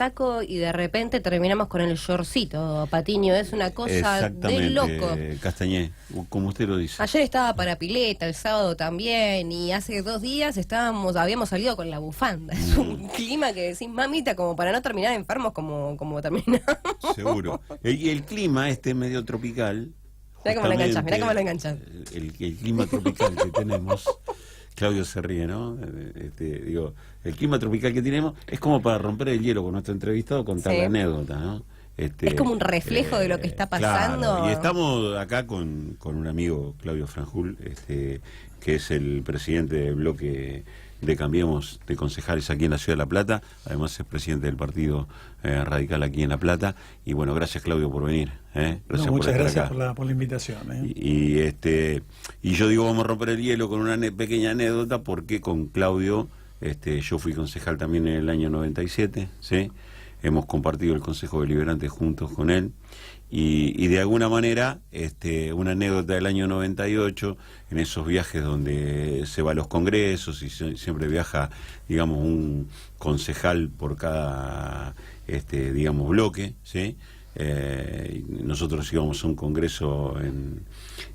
saco y de repente terminamos con el shortcito, Patiño, es una cosa de loco. Castañé, como usted lo dice. Ayer estaba para pileta, el sábado también, y hace 2 días habíamos salido con la bufanda. Es un clima que decís, mamita, como para no terminar enfermos como terminamos. Seguro. Y el clima medio tropical. Mirá cómo lo enganchás. El clima tropical que tenemos, Claudio se ríe, ¿no? Digo, el clima tropical que tenemos es como para romper el hielo con nuestro entrevistado, contar la anécdota, ¿no? Es como un reflejo de lo que está pasando. Claro, y estamos acá con un amigo, Claudio Franjul, que es el presidente del bloque de Cambiemos de concejales aquí en la Ciudad de La Plata. Además es presidente del Partido Radical aquí en La Plata. Y bueno, gracias, Claudio, por venir. Muchas gracias por la invitación. Y yo digo, vamos a romper el hielo con una pequeña anécdota, porque con Claudio yo fui concejal también en el año 97, ¿sí? Hemos compartido el Consejo Deliberante juntos con él. Y de alguna manera, una anécdota del año 98, en esos viajes donde se va a los congresos y siempre viaja, digamos, un concejal por cada, digamos, bloque, ¿sí? Nosotros íbamos a un congreso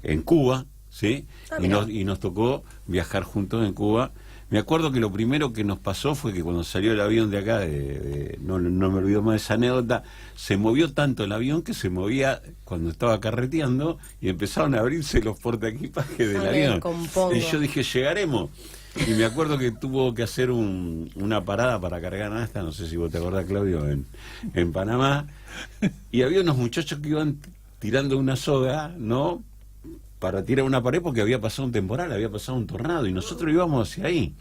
en Cuba, ¿sí? Y nos tocó viajar juntos en Cuba. Me acuerdo que lo primero que nos pasó fue que cuando salió el avión de acá, no me olvido más de esa anécdota, se movió tanto el avión que se movía cuando estaba carreteando y empezaron a abrirse los portaequipajes del avión. Y yo dije, llegaremos. Y me acuerdo que tuvo que hacer una parada para cargar nafta, no sé si vos te acordás, Claudio, en Panamá, y había unos muchachos que iban tirando una soga, ¿no?, para tirar una pared, porque había pasado un temporal, había pasado un tornado, y nosotros íbamos hacia ahí.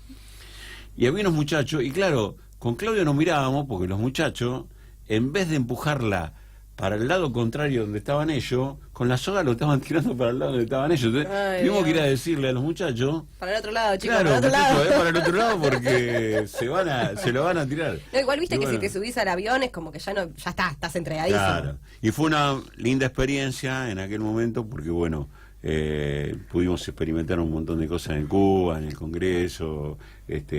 Y había unos muchachos, y claro, con Claudio nos mirábamos, porque los muchachos, en vez de empujarla para el lado contrario donde estaban ellos, con la soga lo estaban tirando para el lado donde estaban ellos. Entonces, tuvimos que ir a decirle a los muchachos... Para el otro lado, chicos, claro, para el otro lado. Para el otro lado, porque se lo van a tirar. No, igual viste que si te subís al avión es como que ya estás entregadísimo. Claro, y fue una linda experiencia en aquel momento, porque bueno... pudimos experimentar un montón de cosas en Cuba, en el Congreso,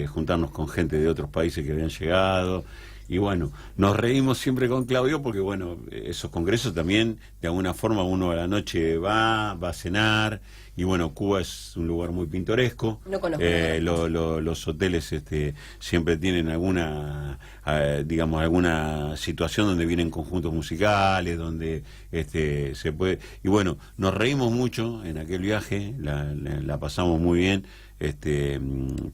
juntarnos con gente de otros países que habían llegado, y bueno, nos reímos siempre con Claudio, porque bueno, esos congresos también, de alguna forma uno a la noche va a cenar, y bueno, Cuba es un lugar muy pintoresco. No conozco. Los hoteles siempre tienen alguna, digamos, alguna situación donde vienen conjuntos musicales, donde se puede... Y bueno, nos reímos mucho en aquel viaje, la pasamos muy bien.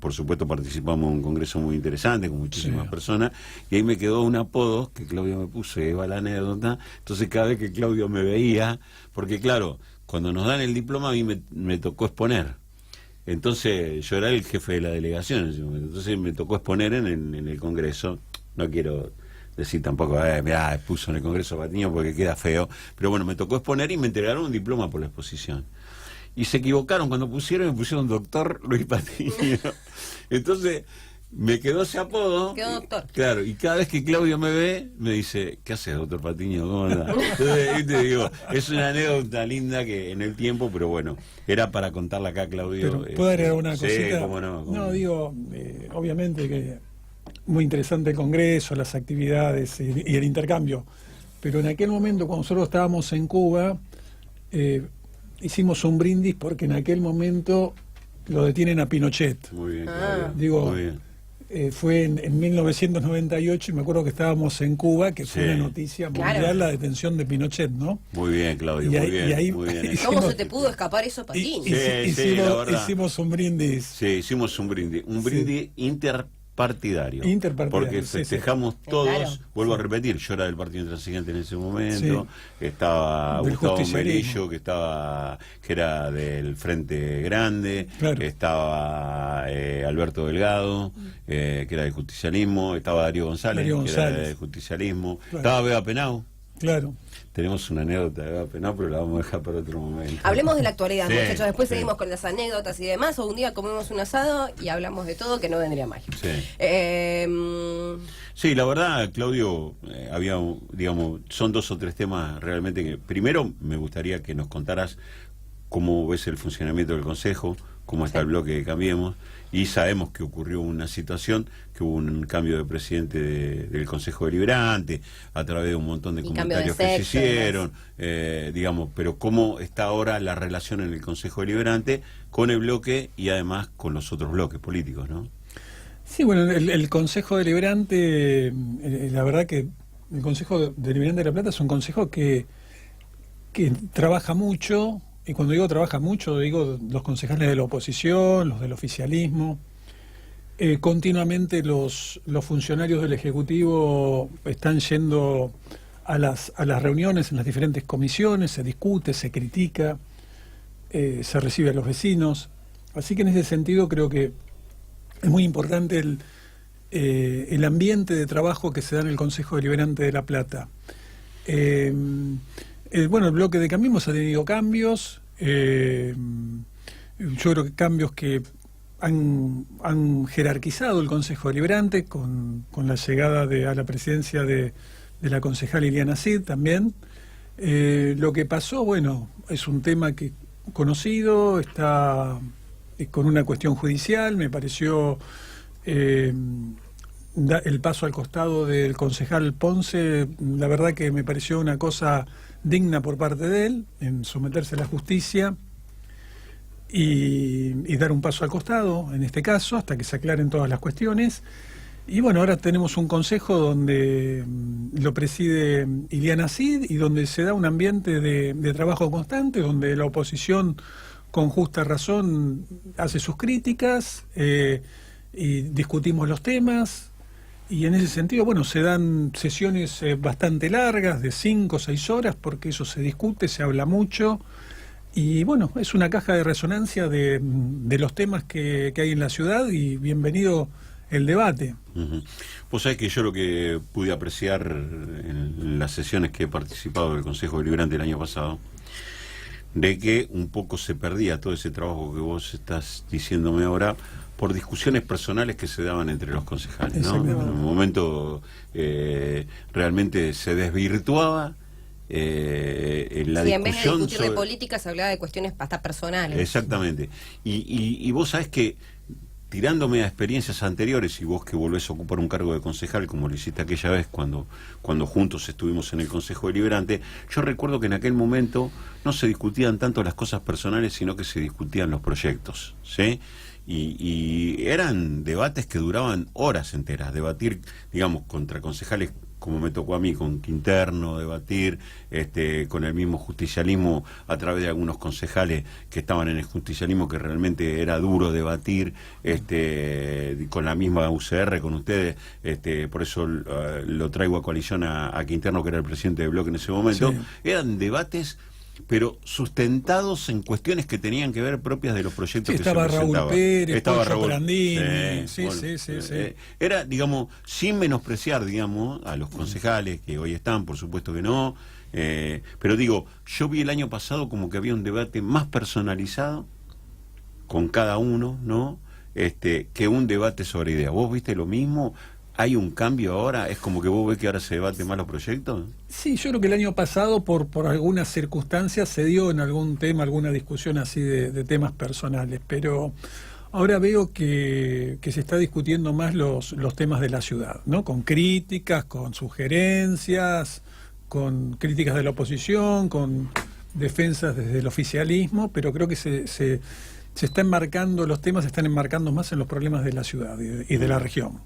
Por supuesto participamos en un congreso muy interesante con muchísimas personas, y ahí me quedó un apodo que Claudio me puso, Eva la anécdota. Entonces cada vez que Claudio me veía, porque claro, cuando nos dan el diploma a mí me tocó exponer, entonces yo era el jefe de la delegación en ese momento, entonces me tocó exponer en el congreso. No quiero decir tampoco, mirá, expuso en el congreso Patiño porque queda feo, pero bueno, me tocó exponer y me entregaron un diploma por la exposición. Y se equivocaron cuando me pusieron doctor Luis Patiño. Entonces me quedó ese apodo. Quedó doctor. Claro, y cada vez que Claudio me ve, me dice, ¿qué haces, doctor Patiño? ¿Cómo andás? Entonces, te digo, es una anécdota linda que en el tiempo, pero bueno, era para contarla acá, Claudio. Pero, ¿puedo agregar una sí, cosita? Cómo no. No, digo, obviamente que muy interesante el congreso, las actividades y el intercambio, pero en aquel momento, cuando nosotros estábamos en Cuba, hicimos un brindis porque en aquel momento lo detienen a Pinochet. Muy bien, Digo, muy bien. Fue en 1998 y me acuerdo que estábamos en Cuba, que fue una noticia mundial, la detención de Pinochet, ¿no? Muy bien, Claudio, y muy bien. Y ahí muy bien. ¿Cómo se te pudo escapar eso, Patiño? Hicimos un brindis. Sí, hicimos un brindis interpartidario. Porque festejamos todos, claro. Vuelvo a repetir, yo era del Partido Intransigente en ese momento, estaba del Gustavo Melillo, que era del Frente Grande, estaba Alberto Delgado, que era del justicialismo, estaba Darío González, que era del justicialismo, estaba Beba Penau. Claro. Tenemos una anécdota de Beba Penau, pero la vamos a dejar para otro momento. Hablemos de la actualidad, muchachos. Después seguimos con las anécdotas y demás. O un día comemos un asado y hablamos de todo, que no vendría mal. Sí, la verdad, Claudio, había, digamos, son 2 o 3 temas realmente que... Primero, me gustaría que nos contaras cómo ves el funcionamiento del Consejo, cómo está el bloque de Cambiemos, y sabemos que ocurrió una situación, que hubo un cambio de presidente del Consejo Deliberante, a través de un montón de comentarios que se hicieron, digamos, pero cómo está ahora la relación en el Consejo Deliberante con el bloque y además con los otros bloques políticos, ¿no? Sí, bueno, el Consejo Deliberante, la verdad que el Consejo Deliberante de La Plata es un consejo que trabaja mucho. Y cuando digo trabaja mucho, digo los concejales de la oposición, los del oficialismo. Continuamente los funcionarios del Ejecutivo están yendo a las reuniones en las diferentes comisiones, se discute, se critica, se recibe a los vecinos. Así que en ese sentido creo que es muy importante el ambiente de trabajo que se da en el Consejo Deliberante de La Plata. Bueno, el bloque de Cambiemos ha tenido cambios, yo creo que cambios que han jerarquizado el Consejo Deliberante con la llegada a la presidencia de la concejal Ileana Cid también. Lo que pasó, bueno, es un tema que conocido, está con una cuestión judicial, me pareció el paso al costado del concejal Ponce, la verdad que me pareció una cosa digna por parte de él, en someterse a la justicia y dar un paso al costado, en este caso, hasta que se aclaren todas las cuestiones. Y bueno, ahora tenemos un consejo donde lo preside Ileana Cid y donde se da un ambiente de trabajo constante, donde la oposición con justa razón hace sus críticas y discutimos los temas. Y en ese sentido, bueno, se dan sesiones bastante largas, de 5 o 6 horas, porque eso se discute, se habla mucho. Y bueno, es una caja de resonancia de los temas que hay en la ciudad, y bienvenido el debate. Vos sabés que yo lo que pude apreciar en las sesiones que he participado del Consejo Deliberante el año pasado, de que un poco se perdía todo ese trabajo que vos estás diciéndome ahora, por discusiones personales que se daban entre los concejales, ¿no? En un momento realmente se desvirtuaba la discusión. En vez de discutir de política se hablaba de cuestiones hasta personales. Exactamente. Y vos sabés que, tirándome a experiencias anteriores, y vos que volvés a ocupar un cargo de concejal, como lo hiciste aquella vez cuando juntos estuvimos en el Consejo Deliberante, yo recuerdo que en aquel momento no se discutían tanto las cosas personales, sino que se discutían los proyectos, ¿sí? Y eran debates que duraban horas enteras, debatir, digamos, contra concejales, como me tocó a mí, con Quinterno, debatir con el mismo justicialismo a través de algunos concejales que estaban en el justicialismo, que realmente era duro debatir, con la misma UCR, con ustedes, por eso lo traigo a coalición a Quinterno, que era el presidente del bloque en ese momento. Sí. Eran debates, pero sustentados en cuestiones que tenían que ver propias de los proyectos que se presentaban. Raúl Pérez, estaba Raúl Brandini, era, digamos, sin menospreciar, digamos, a los concejales que hoy están, por supuesto que no, pero digo, yo vi el año pasado como que había un debate más personalizado con cada uno, ¿no? Que un debate sobre ideas. ¿Vos viste lo mismo? ¿Hay un cambio ahora? ¿Es como que vos ves que ahora se debate más los proyectos? Sí, yo creo que el año pasado, por algunas circunstancias, se dio en algún tema, alguna discusión así de temas personales, pero ahora veo que se está discutiendo más los temas de la ciudad, ¿no? Con críticas, con sugerencias, con críticas de la oposición, con defensas desde el oficialismo, pero creo que se está enmarcando, los temas se están enmarcando más en los problemas de la ciudad y de la región.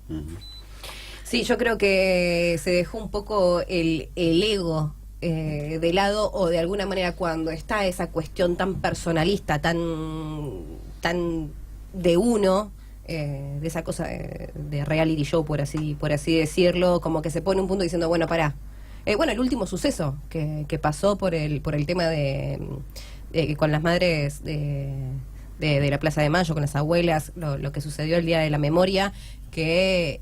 Sí, yo creo que se dejó un poco el ego de lado, o de alguna manera cuando está esa cuestión tan personalista, tan de uno, de esa cosa de reality show, por así decirlo, como que se pone un punto diciendo, bueno, pará. Bueno, el último suceso que pasó por el tema de con las madres de la Plaza de Mayo, con las abuelas, lo que sucedió el Día de la Memoria, que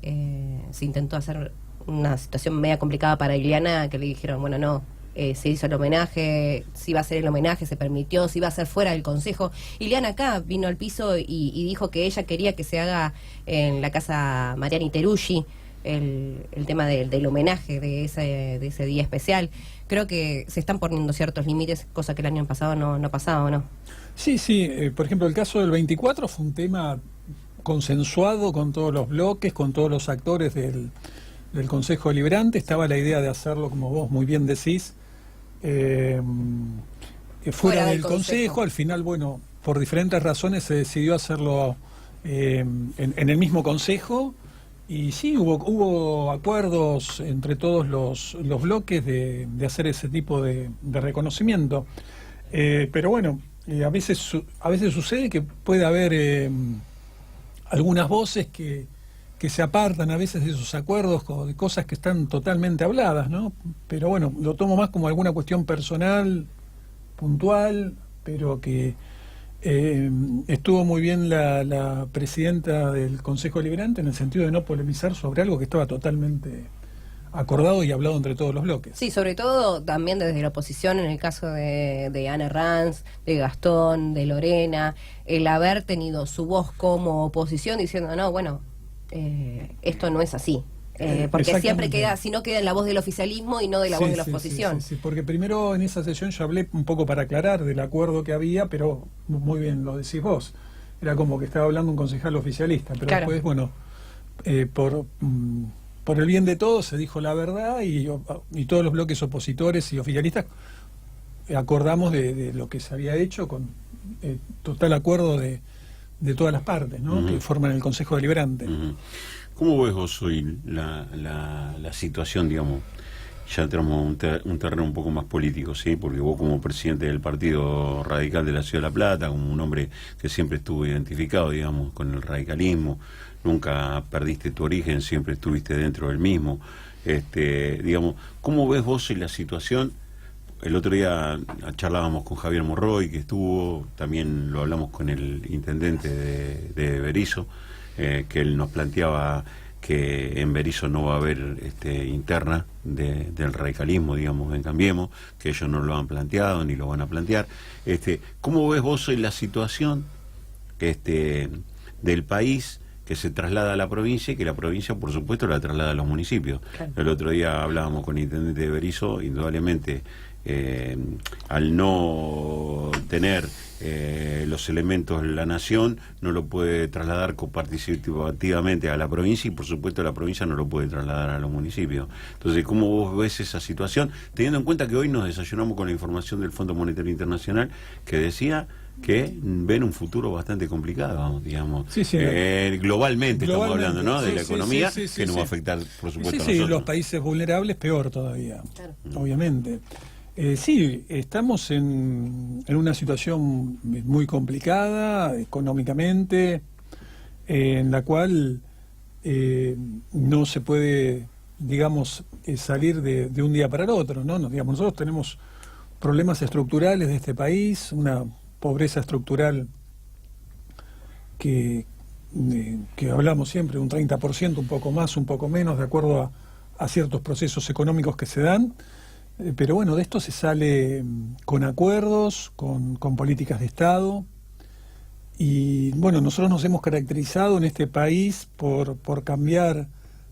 se intentó hacer una situación media complicada para Ileana, que le dijeron, bueno, no, se hizo el homenaje, si iba a ser el homenaje, se permitió, si iba a ser fuera del consejo. Ileana acá vino al piso y dijo que ella quería que se haga en la casa Mariani Teruggi, el tema del homenaje de ese día especial. Creo que se están poniendo ciertos límites, cosa que el año pasado no pasaba, ¿no? Sí, sí, por ejemplo, el caso del 24 fue un tema consensuado con todos los bloques, con todos los actores del Consejo Deliberante. Estaba la idea de hacerlo, como vos muy bien decís, fuera del Consejo. Al final, bueno, por diferentes razones se decidió hacerlo en el mismo Consejo. Y sí, hubo acuerdos entre todos los bloques de hacer ese tipo de reconocimiento. Pero bueno, a veces sucede que puede haber algunas voces que se apartan a veces de esos acuerdos, de cosas que están totalmente habladas, ¿no? Pero bueno, lo tomo más como alguna cuestión personal, puntual, pero que estuvo muy bien la presidenta del Consejo Deliberante en el sentido de no polemizar sobre algo que estaba totalmente acordado y hablado entre todos los bloques. Sí, sobre todo también desde la oposición, en el caso de Ana Ranz, de Gastón, de Lorena, el haber tenido su voz como oposición diciendo, no, bueno, esto no es así. Porque siempre queda, si no queda en la voz del oficialismo y no de la voz de la oposición. Sí, porque primero en esa sesión yo hablé un poco para aclarar del acuerdo que había, pero muy bien lo decís vos. Era como que estaba hablando un concejal oficialista, pero claro, después, bueno, por el bien de todos se dijo la verdad y todos los bloques opositores y oficialistas acordamos de lo que se había hecho con total acuerdo de todas las partes, ¿no? Que forman el Consejo Deliberante. ¿Cómo ves vos hoy la situación, digamos? Ya tenemos un terreno un poco más político, ¿sí? Porque vos como presidente del Partido Radical de la Ciudad de La Plata, como un hombre que siempre estuvo identificado, digamos, con el radicalismo, nunca perdiste tu origen, siempre estuviste dentro del mismo. Digamos, ¿cómo ves vos la situación? El otro día charlábamos con Javier Monroy, que estuvo, también lo hablamos con el intendente de Berisso, que él nos planteaba que en Berisso no va a haber interna del radicalismo, digamos, en Cambiemos, que ellos no lo han planteado ni lo van a plantear. ¿Cómo ves vos hoy la situación del país que se traslada a la provincia y que la provincia, por supuesto, la traslada a los municipios? Claro. El otro día hablábamos con el intendente de Berisso, indudablemente, al no tener los elementos de la nación, no lo puede trasladar coparticipativamente a la provincia y por supuesto la provincia no lo puede trasladar a los municipios. Entonces, ¿cómo vos ves esa situación? Teniendo en cuenta que hoy nos desayunamos con la información del Fondo Monetario Internacional que decía que ven un futuro bastante complicado, digamos. Sí, globalmente estamos hablando, ¿no? De la economía, que nos va a afectar, por supuesto, a nosotros. Sí, los países vulnerables peor todavía, claro, obviamente. Sí, estamos en una situación muy complicada económicamente, en la cual no se puede, digamos, salir de un día para el otro, ¿no? Digamos, nosotros tenemos problemas estructurales de este país, una pobreza estructural que hablamos siempre, un 30%, un poco más, un poco menos, de acuerdo a ciertos procesos económicos que se dan. Pero bueno, de esto se sale con acuerdos, con políticas de Estado. Y bueno, nosotros nos hemos caracterizado en este país por cambiar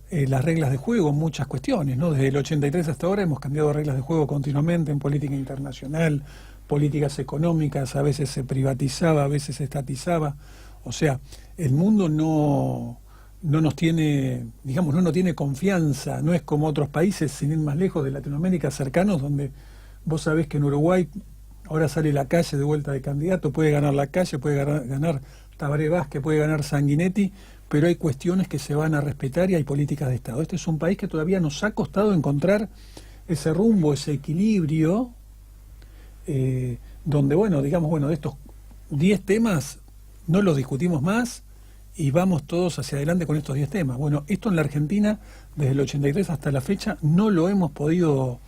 las reglas de juego en muchas cuestiones, ¿no? Desde el 83 hasta ahora hemos cambiado reglas de juego continuamente en política internacional, políticas económicas, a veces se privatizaba, a veces se estatizaba. O sea, el mundo no nos tiene, digamos, no nos tiene confianza, no es como otros países, sin ir más lejos, de Latinoamérica cercanos, donde vos sabés que en Uruguay ahora sale la Calle de vuelta de candidato, puede ganar la Calle, puede ganar Tabaré Vázquez, puede ganar Sanguinetti, pero hay cuestiones que se van a respetar y hay políticas de Estado. Este es un país que todavía nos ha costado encontrar ese rumbo, ese equilibrio, donde, bueno, digamos, bueno, de estos 10 temas no los discutimos más, y vamos todos hacia adelante con estos 10 temas. Bueno, esto en la Argentina, desde el 83 hasta la fecha, no lo hemos podido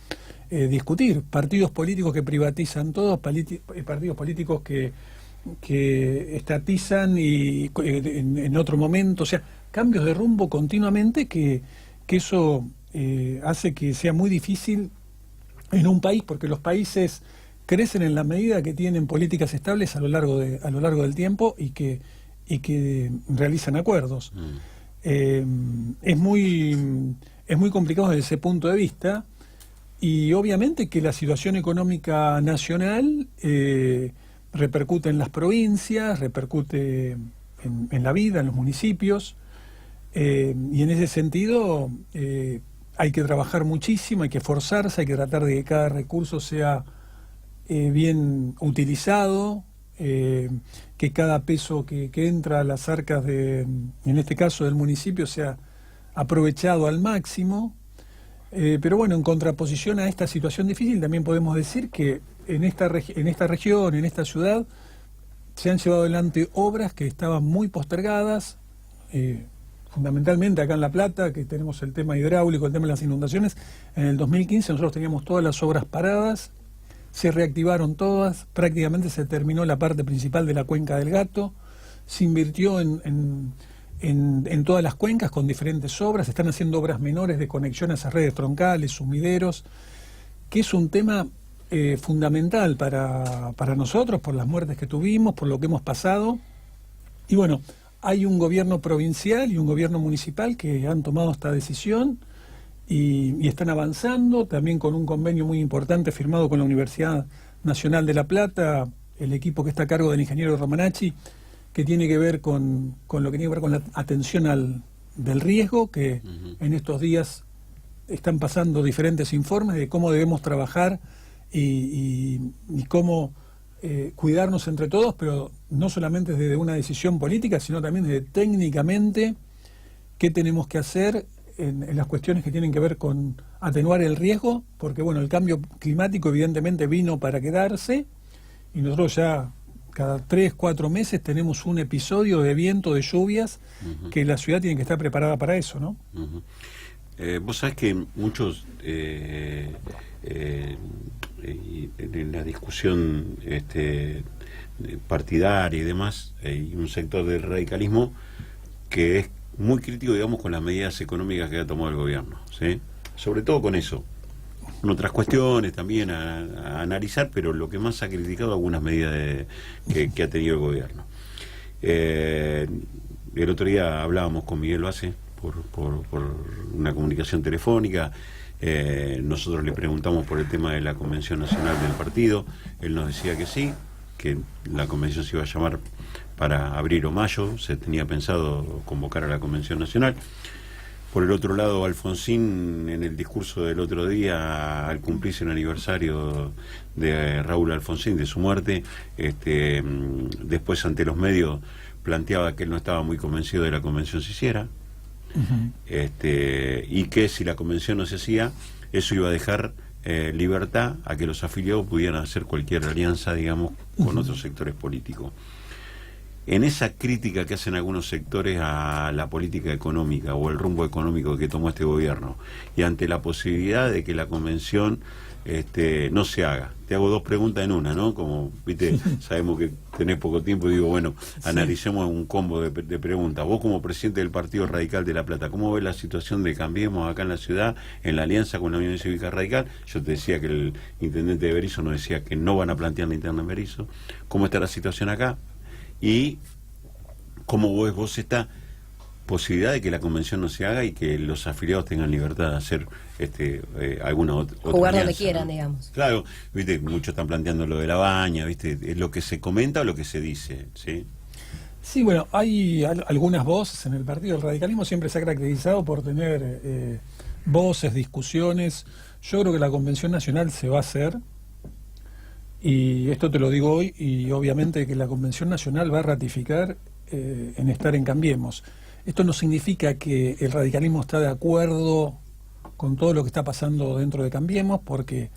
discutir. Partidos políticos que privatizan todo, partidos políticos que estatizan y en otro momento, o sea, cambios de rumbo continuamente que eso hace que sea muy difícil en un país, porque los países crecen en la medida que tienen políticas estables a lo largo del tiempo y que realizan acuerdos. es muy complicado desde ese punto de vista, y obviamente que la situación económica nacional repercute en las provincias, repercute en la vida, en los municipios, y en ese sentido hay que trabajar muchísimo, hay que esforzarse, hay que tratar de que cada recurso sea bien utilizado, que cada peso que entra a las arcas en este caso del municipio, sea aprovechado al máximo. Pero bueno, en contraposición a esta situación difícil, también podemos decir que en esta región, en esta ciudad, se han llevado adelante obras que estaban muy postergadas, fundamentalmente acá en La Plata, que tenemos el tema hidráulico, el tema de las inundaciones. En el 2015 nosotros teníamos todas las obras paradas, se reactivaron todas, prácticamente se terminó la parte principal de la Cuenca del Gato, se invirtió en todas las cuencas con diferentes obras, se están haciendo obras menores de conexión a esas redes troncales, sumideros, que es un tema fundamental para nosotros, por las muertes que tuvimos, por lo que hemos pasado. Y bueno, hay un gobierno provincial y un gobierno municipal que han tomado esta decisión y están avanzando, también con un convenio muy importante firmado con la Universidad Nacional de La Plata, el equipo que está a cargo del ingeniero Romanacci, que tiene que ver con lo que tiene que ver con la atención del riesgo, que en estos días están pasando diferentes informes de cómo debemos trabajar y cómo cuidarnos entre todos, pero no solamente desde una decisión política, sino también desde técnicamente qué tenemos que hacer en las cuestiones que tienen que ver con atenuar el riesgo, porque bueno, el cambio climático evidentemente vino para quedarse, y nosotros ya cada 3-4 meses tenemos un episodio de viento, de lluvias, que la ciudad tiene que estar preparada para eso, ¿no? Vos sabés que muchos en la discusión partidaria y demás, hay un sector del radicalismo que es muy crítico, digamos, con las medidas económicas que ha tomado el gobierno, ¿sí? Sobre todo con eso. En otras cuestiones también a analizar, pero lo que más ha criticado algunas medidas que ha tenido el gobierno. El otro día hablábamos con Miguel Base por una comunicación telefónica. Nosotros le preguntamos por el tema de la Convención Nacional del partido. Él nos decía que sí, que la convención se iba a llamar para abril o mayo, se tenía pensado convocar a la Convención Nacional. Por el otro lado, Alfonsín, en el discurso del otro día, al cumplirse el aniversario de Raúl Alfonsín, de su muerte, después ante los medios planteaba que él no estaba muy convencido de que la convención se hiciera, y que si la convención no se hacía, eso iba a dejar libertad a que los afiliados pudieran hacer cualquier alianza, digamos, con otros sectores políticos. En esa crítica que hacen algunos sectores a la política económica o el rumbo económico que tomó este gobierno, y ante la posibilidad de que la convención no se haga, te hago dos preguntas en una, ¿no? Como, viste, sabemos que tenés poco tiempo y digo, bueno, analicemos un combo de preguntas. Vos, como presidente del Partido Radical de La Plata, ¿cómo ves la situación de Cambiemos acá en la ciudad, en la alianza con la Unión Cívica Radical? Yo te decía que el intendente de Berisso nos decía que no van a plantear la interna en Berisso. ¿Cómo está la situación acá? Y cómo ves vos esta posibilidad de que la convención no se haga y que los afiliados tengan libertad de hacer alguna otra jugar alianza, donde quieran, ¿no? digamos. Claro, viste, muchos están planteando lo de la baña, viste, es lo que se comenta o lo que se dice, ¿sí? Sí, bueno, hay algunas voces en el partido. El radicalismo siempre se ha caracterizado por tener voces, discusiones. Yo creo que la Convención Nacional se va a hacer, y esto te lo digo hoy, y obviamente que la Convención Nacional va a ratificar en estar en Cambiemos. Esto no significa que el radicalismo está de acuerdo con todo lo que está pasando dentro de Cambiemos, porque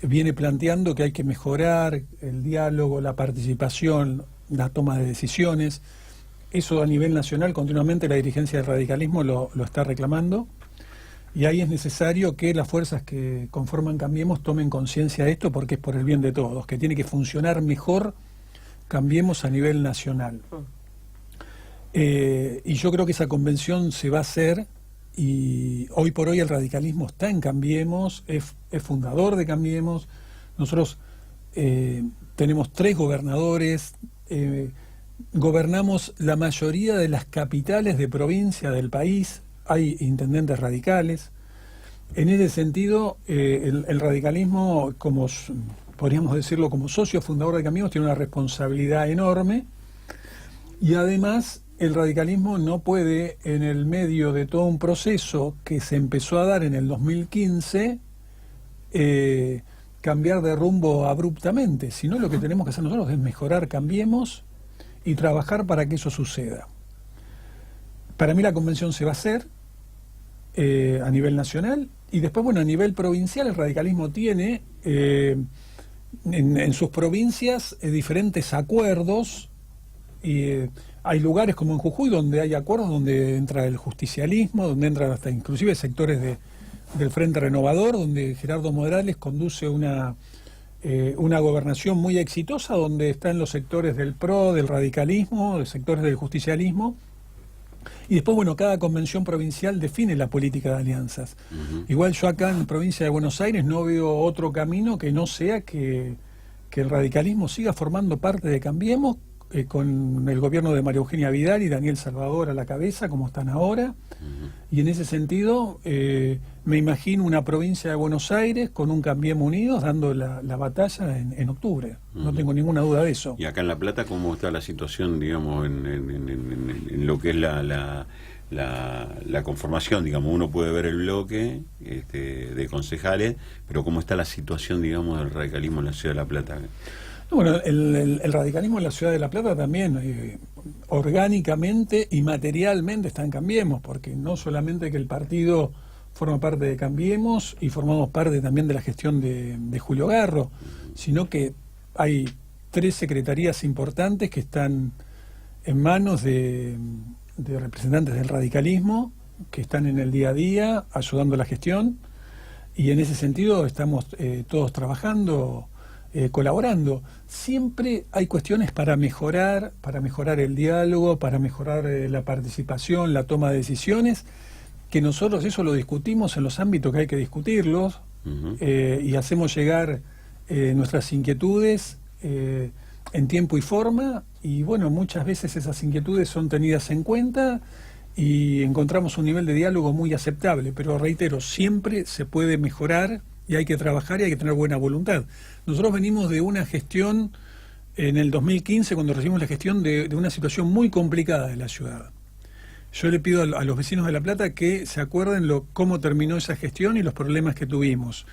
viene planteando que hay que mejorar el diálogo, la participación, la toma de decisiones. Eso a nivel nacional continuamente la dirigencia del radicalismo lo está reclamando, y ahí es necesario que las fuerzas que conforman Cambiemos tomen conciencia de esto, porque es por el bien de todos, que tiene que funcionar mejor Cambiemos a nivel nacional. Y yo creo que esa convención se va a hacer, y hoy por hoy el radicalismo está en Cambiemos, es fundador de Cambiemos. Nosotros tenemos 3 gobernadores, gobernamos la mayoría de las capitales de provincia del país, hay intendentes radicales. En ese sentido, el radicalismo, podríamos decirlo, como socio fundador de Cambiemos, tiene una responsabilidad enorme, y además el radicalismo no puede, en el medio de todo un proceso que se empezó a dar en el 2015, cambiar de rumbo abruptamente, sino lo que tenemos que hacer nosotros es mejorar Cambiemos y trabajar para que eso suceda. Para mí la convención se va a hacer a nivel nacional, y después, bueno, a nivel provincial el radicalismo tiene en sus provincias diferentes acuerdos, y hay lugares como en Jujuy donde hay acuerdos, donde entra el justicialismo, donde entran hasta inclusive sectores del Frente Renovador, donde Gerardo Morales conduce una gobernación muy exitosa, donde están los sectores del PRO, del radicalismo, los sectores del justicialismo. Y después, bueno, cada convención provincial define la política de alianzas. Igual yo acá en la provincia de Buenos Aires no veo otro camino que no sea que el radicalismo siga formando parte de Cambiemos, con el gobierno de María Eugenia Vidal y Daniel Salvador a la cabeza, como están ahora. Y en ese sentido, me imagino una provincia de Buenos Aires con un Cambiemos Unidos dando la batalla en octubre. No tengo ninguna duda de eso. Y acá en La Plata, ¿cómo está la situación, digamos, en lo que es la conformación? Digamos, uno puede ver el bloque de concejales, pero ¿cómo está la situación, digamos, del radicalismo en la ciudad de La Plata? Bueno, el radicalismo en la ciudad de La Plata también, orgánicamente y materialmente está en Cambiemos, porque no solamente que el partido forma parte de Cambiemos y formamos parte también de la gestión de Julio Garro, sino que hay 3 secretarías importantes que están en manos de representantes del radicalismo, que están en el día a día ayudando a la gestión, y en ese sentido estamos todos trabajando, colaborando. Siempre hay cuestiones para mejorar el diálogo, para mejorar la participación, la toma de decisiones, que nosotros eso lo discutimos en los ámbitos que hay que discutirlos, y hacemos llegar nuestras inquietudes en tiempo y forma, y bueno, muchas veces esas inquietudes son tenidas en cuenta y encontramos un nivel de diálogo muy aceptable, pero reitero, siempre se puede mejorar y hay que trabajar y hay que tener buena voluntad. Nosotros venimos de una gestión en el 2015, cuando recibimos la gestión de una situación muy complicada de la ciudad. Yo le pido a los vecinos de La Plata que se acuerden cómo terminó esa gestión y los problemas que tuvimos.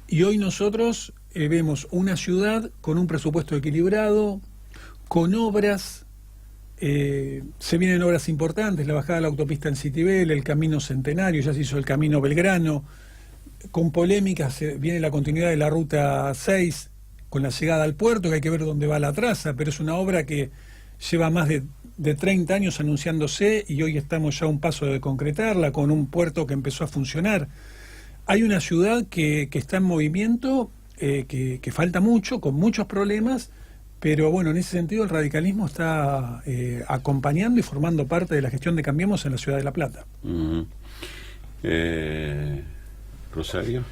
Y hoy nosotros vemos una ciudad con un presupuesto equilibrado, con obras, se vienen obras importantes, la bajada de la autopista en Citibel, el camino Centenario, ya se hizo el camino Belgrano, con polémicas, viene la continuidad de la ruta 6 con la llegada al puerto, que hay que ver dónde va la traza, pero es una obra que lleva más de 30 años anunciándose y hoy estamos ya a un paso de concretarla, con un puerto que empezó a funcionar. Hay una ciudad que está en movimiento, que falta mucho, con muchos problemas, pero bueno, en ese sentido el radicalismo está acompañando y formando parte de la gestión de Cambiemos en la ciudad de La Plata. Rosario.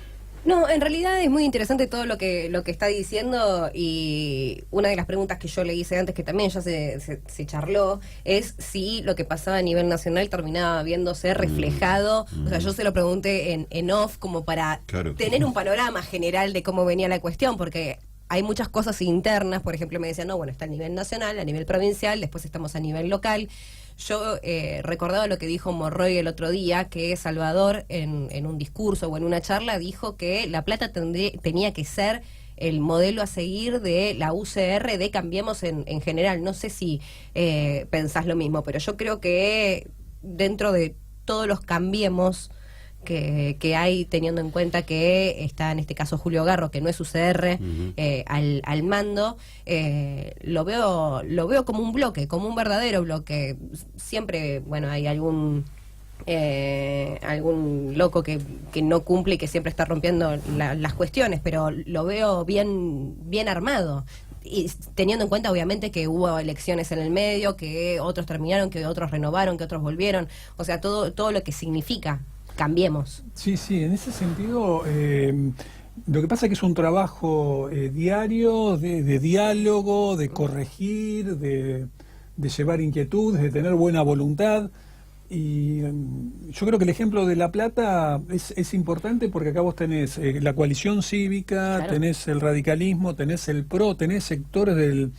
No, en realidad es muy interesante todo lo que está diciendo, y una de las preguntas que yo le hice antes, que también ya se charló, es si lo que pasaba a nivel nacional terminaba viéndose reflejado. O sea, yo se lo pregunté en off como para tener un panorama general de cómo venía la cuestión, porque hay muchas cosas internas. Por ejemplo, me decían, no, bueno, está a nivel nacional, a nivel provincial, después estamos a nivel local. Yo recordaba lo que dijo Morroy el otro día, que Salvador en un discurso o en una charla dijo que La Plata tenía que ser el modelo a seguir de la UCR de Cambiemos en general. No sé si pensás lo mismo, pero yo creo que dentro de todos los Cambiemos que hay, teniendo en cuenta que está en este caso Julio Garro, que no es UCR, al mando, lo veo como un bloque, como un verdadero bloque. Siempre, bueno, hay algún loco que no cumple y que siempre está rompiendo las cuestiones, pero lo veo bien armado. Y teniendo en cuenta obviamente que hubo elecciones en el medio, que otros terminaron, que otros renovaron, que otros volvieron, o sea, todo lo que significa Cambiemos. Sí, en ese sentido, lo que pasa es que es un trabajo diario de diálogo, de corregir, de de llevar inquietudes, de tener buena voluntad. Y yo creo que el ejemplo de La Plata es importante porque acá vos tenés la coalición cívica, claro, tenés el radicalismo, tenés el PRO, tenés sectores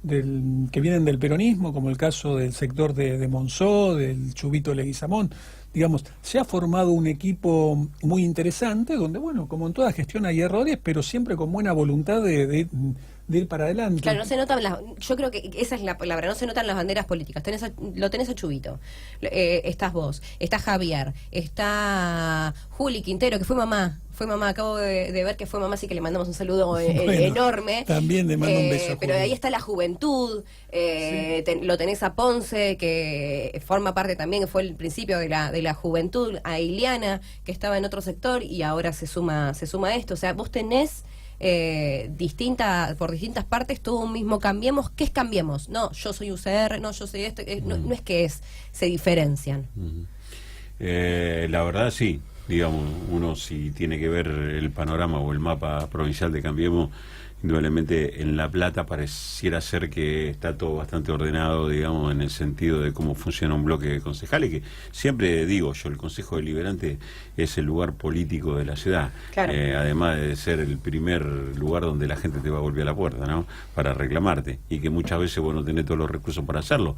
que vienen del peronismo, como el caso del sector de Monzó, del Chubito Leguizamón. Digamos, se ha formado un equipo muy interesante donde, bueno, como en toda gestión hay errores, pero siempre con buena voluntad de ir para adelante. Claro, no se notan yo creo que esa es la palabra, no se notan las banderas políticas. Lo tenés a Chubito, estás vos, está Javier, está Juli Quintero, que fue mamá, acabo de ver que fue mamá, así que le mandamos un saludo Bueno, enorme. También le mando un beso. Pero Juli. ahí está la juventud, Sí. lo tenés a Ponce, que forma parte también, fue el principio de la juventud, a Iliana, que estaba en otro sector y ahora se suma a esto. O sea, vos tenés por distintas partes todo un mismo Cambiemos. ¿Qué es Cambiemos? No, yo soy UCR, no, yo soy esto, no es que se diferencian. La verdad sí, digamos, uno si tiene que ver el panorama o el mapa provincial de Cambiemos, indudablemente en La Plata pareciera ser que está todo bastante ordenado, digamos, en el sentido de cómo funciona un bloque de concejales, que siempre digo yo, el Consejo Deliberante es el lugar político de la ciudad, Claro. Además de ser el primer lugar donde la gente te va a golpear la puerta, ¿no?, para reclamarte, y que muchas veces vos no tenés todos los recursos para hacerlo.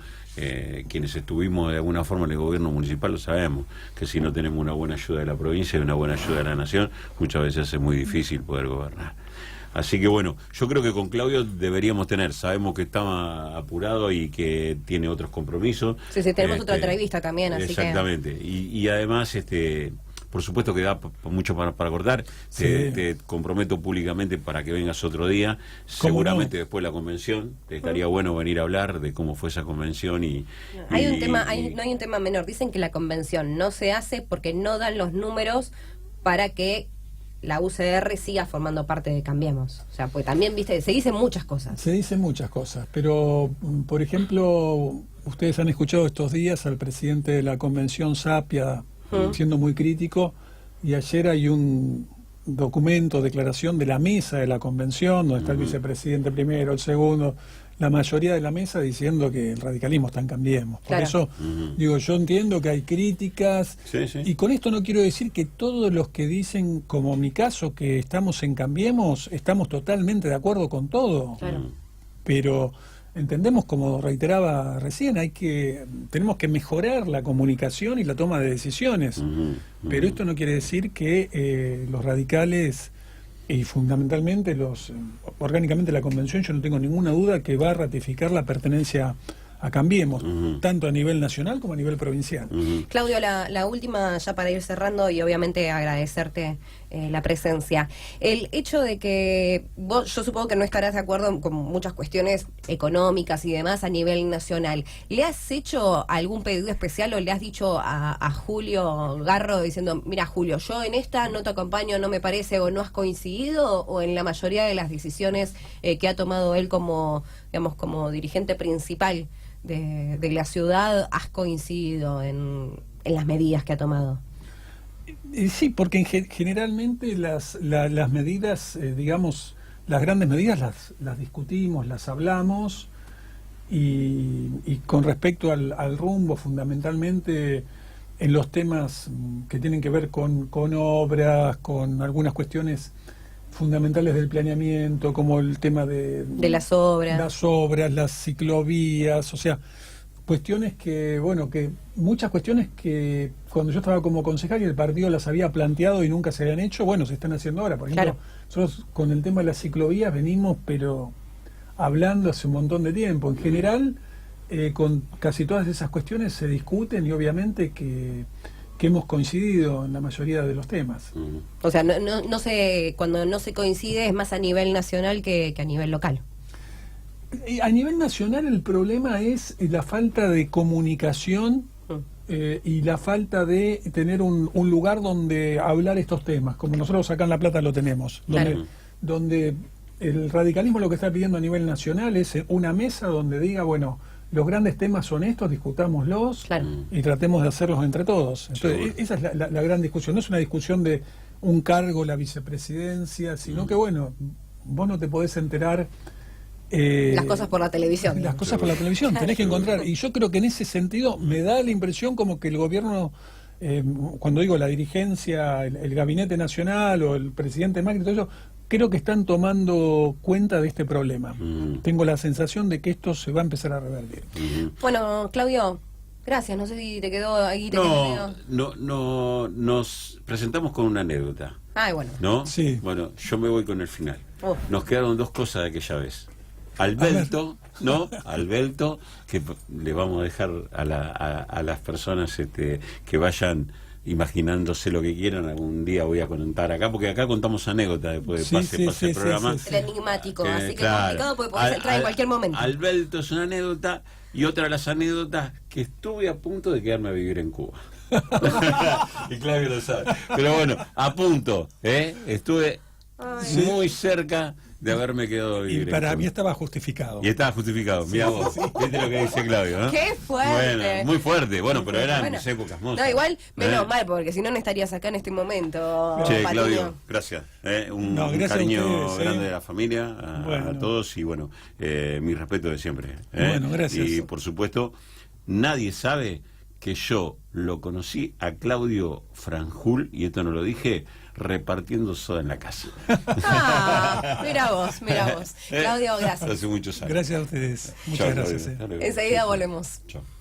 Quienes estuvimos de alguna forma en el gobierno municipal lo sabemos, que si no tenemos una buena ayuda de la provincia y una buena ayuda de la nación, muchas veces es muy difícil poder gobernar. Así que bueno, yo creo que con Claudio deberíamos sabemos que está apurado y que tiene otros compromisos. Sí, tenemos otra entrevista también, así exactamente. Y además, por supuesto que da mucho para cortar. Sí. Te comprometo públicamente para que vengas otro día. Seguramente después de la convención. Estaría bueno venir a hablar de cómo fue esa convención y... No hay un tema menor. Dicen que la convención no se hace porque no dan los números para que la UCR siga formando parte de Cambiemos. O sea, pues también, viste, se dicen muchas cosas. Se dicen muchas cosas, pero, por ejemplo, ustedes han escuchado estos días al presidente de la convención, Sapia, siendo muy crítico, y ayer hay un documento, declaración de la mesa de la convención, donde está el vicepresidente primero, el segundo, la mayoría de la mesa diciendo que el radicalismo está en Cambiemos. Por Claro. eso, digo, yo entiendo que hay críticas, Sí, sí. y con esto no quiero decir que todos los que dicen, como mi caso, que estamos en Cambiemos, estamos totalmente de acuerdo con todo. Claro. Pero entendemos, como reiteraba recién, tenemos que mejorar la comunicación y la toma de decisiones. Pero esto no quiere decir que los radicales y fundamentalmente orgánicamente la convención, yo no tengo ninguna duda que va a ratificar la pertenencia a Cambiemos, tanto a nivel nacional como a nivel provincial. Claudio, la última ya para ir cerrando y obviamente agradecerte la presencia. El hecho de que vos, yo supongo que no estarás de acuerdo con muchas cuestiones económicas y demás a nivel nacional. ¿Le has hecho algún pedido especial o le has dicho a Julio Garro diciendo, mira Julio, yo en esta no te acompaño, no me parece, o no has coincidido, o en la mayoría de las decisiones que ha tomado él como, digamos, como dirigente principal de la ciudad, has coincidido en las medidas que ha tomado? Sí, porque generalmente las medidas, digamos, las grandes medidas las discutimos, las hablamos, y con respecto al rumbo, fundamentalmente en los temas que tienen que ver con obras, con algunas cuestiones fundamentales del planeamiento, como el tema de las obras, las ciclovías, o sea, cuestiones que, bueno, que muchas cuestiones que cuando yo estaba como concejal y el partido las había planteado y nunca se habían hecho, bueno, se están haciendo ahora. Por ejemplo, nosotros con el tema de las ciclovías venimos, pero hablando hace un montón de tiempo. En general, con casi todas esas cuestiones se discuten y obviamente que hemos coincidido en la mayoría de los temas. O sea, no sé, cuando no se coincide es más a nivel nacional que a nivel local. A nivel nacional el problema es la falta de comunicación y la falta de tener un lugar donde hablar estos temas, como nosotros acá en La Plata lo tenemos, donde el radicalismo lo que está pidiendo a nivel nacional es una mesa donde diga, bueno, los grandes temas son estos, discutámoslos y tratemos de hacerlos entre todos. Entonces, esa es la gran discusión. No es una discusión de un cargo, la vicepresidencia, sino que, bueno, vos no te podés enterar Las cosas por la televisión. Las cosas por la televisión, tenés que encontrar. Y yo creo que en ese sentido me da la impresión como que el gobierno, cuando digo la dirigencia, el gabinete nacional o el presidente Macri, todo eso, creo que están tomando cuenta de este problema. Tengo la sensación de que esto se va a empezar a revertir. Bueno, Claudio, gracias. No sé si te quedó ahí. No, nos presentamos con una anécdota. Ay, bueno. ¿No? Sí. Bueno, yo me voy con el final. Uf. Nos quedaron dos cosas de aquella vez. Alberto, ¿no? Alberto, que le vamos a dejar a las personas que vayan imaginándose lo que quieran. Algún día voy a contar acá, porque acá contamos anécdotas después de pase el programa. El enigmático, así que claro, complicado porque podés entrar en cualquier momento. Alberto es una anécdota, y otra de las anécdotas que estuve a punto de quedarme a vivir en Cuba. Y Claudio lo sabe. Pero bueno, a punto, estuve muy cerca de haberme quedado a vivir. Y para en mí Cuba. estaba justificado. Y estaba justificado, mira vos, viste lo que dice Claudio, ¿no? ¡Qué fuerte! Bueno, muy fuerte, bueno, pero eran Bueno. mis épocas mozas. No, igual, menos mal, porque si no, no estarías acá en este momento. Che, Patiño. Claudio, gracias. Un Gracias cariño a ustedes, grande de la familia, a todos, y bueno, mi respeto de siempre. Bueno, gracias. Y por supuesto, nadie sabe que yo lo conocí a Claudio Franjul, y esto no lo dije, repartiendo soda en la casa. Mira vos. Claudio, gracias. Hace muchos años. Gracias a ustedes. Muchas Chao, gracias. Claudio. Hasta luego. Enseguida volvemos. Chao.